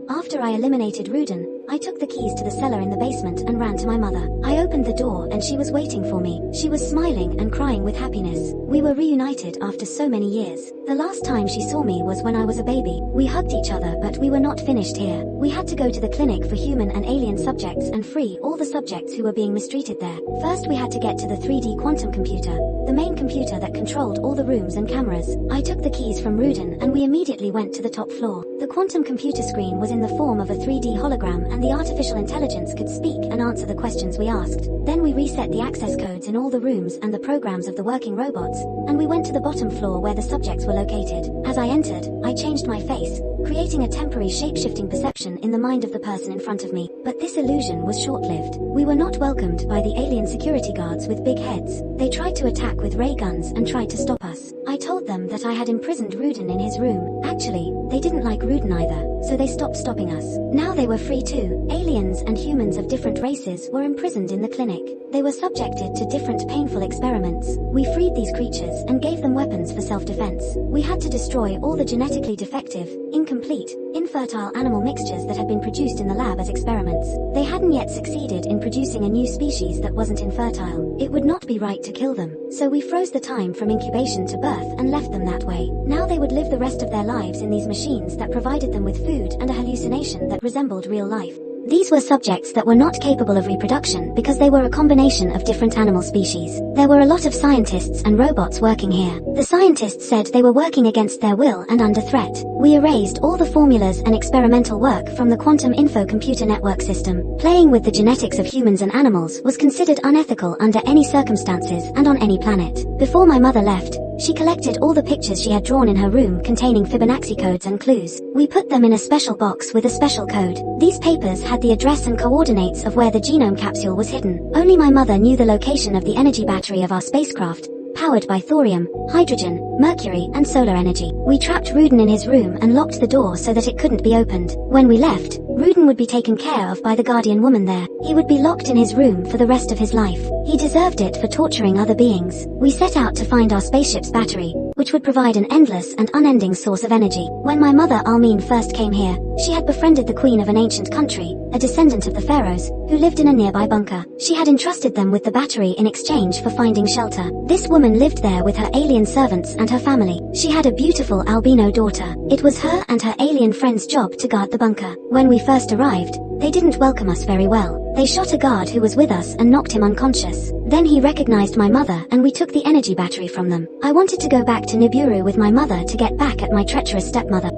After I eliminated Rudin, I took the keys to the cellar in the basement and ran to my mother. I opened the door and she was waiting for me. She was smiling and crying with happiness. We were reunited after so many years. The last time she saw me was when I was a baby. We hugged each other, but we were not finished here. We had to go to the clinic for human and alien subjects and free all the subjects who were being mistreated there. First we had to get to the 3D quantum computer, the main computer that controlled all the rooms and cameras. I took the keys from Rudin and we immediately went to the top floor. The quantum computer screen was in the form of a 3D hologram and the artificial intelligence could speak and answer the questions we asked. Then we reset the access codes in all the rooms and the programs of the working robots, and we went to the bottom floor where the subjects were located. As I entered, I changed my face, creating a temporary shape-shifting perception in the mind of the person in front of me. But this illusion was short-lived. We were not welcomed by the alien security guards with big heads. They tried to attack with ray guns and tried to stop us. I told them that I had imprisoned Rudin in his room. Actually, they didn't like Rudin either, so they stopped stopping us. Now they were free too. Aliens and humans of different races were imprisoned in the clinic. They were subjected to different painful experiments. We freed these creatures and gave them weapons for self-defense. We had to destroy all the genetically defective, incomplete, infertile animal mixtures that had been produced in the lab as experiments. They hadn't yet succeeded in producing a new species that wasn't infertile. It would not be right to kill them, so we froze the time from incubation to birth and left them that way. Now they would live the rest of their lives in these machines that provided them with food and a hallucination that resembled real life. These were subjects that were not capable of reproduction because they were a combination of different animal species. There were a lot of scientists and robots working here. The scientists said they were working against their will and under threat. We erased all the formulas and experimental work from the quantum info computer network system. Playing with the genetics of humans and animals was considered unethical under any circumstances and on any planet. Before my mother left, she collected all the pictures she had drawn in her room containing Fibonacci codes and clues. We put them in a special box with a special code. These papers had the address and coordinates of where the genome capsule was hidden. Only my mother knew the location of the energy battery of our spacecraft, powered by thorium, hydrogen, mercury, and solar energy. We trapped Rudin in his room and locked the door so that it couldn't be opened. When we left, Rudin would be taken care of by the guardian woman there. He would be locked in his room for the rest of his life. He deserved it for torturing other beings. We set out to find our spaceship's battery, which would provide an endless and unending source of energy. When my mother Almeen first came here, she had befriended the queen of an ancient country, a descendant of the pharaohs, who lived in a nearby bunker. She had entrusted them with the battery in exchange for finding shelter. This woman lived there with her alien servants and her family. She had a beautiful albino daughter. It was her and her alien friend's job to guard the bunker. When we first arrived, they didn't welcome us very well. They shot a guard who was with us and knocked him unconscious. Then he recognized my mother and we took the energy battery from them. I wanted to go back to Nibiru with my mother to get back at my treacherous stepmother.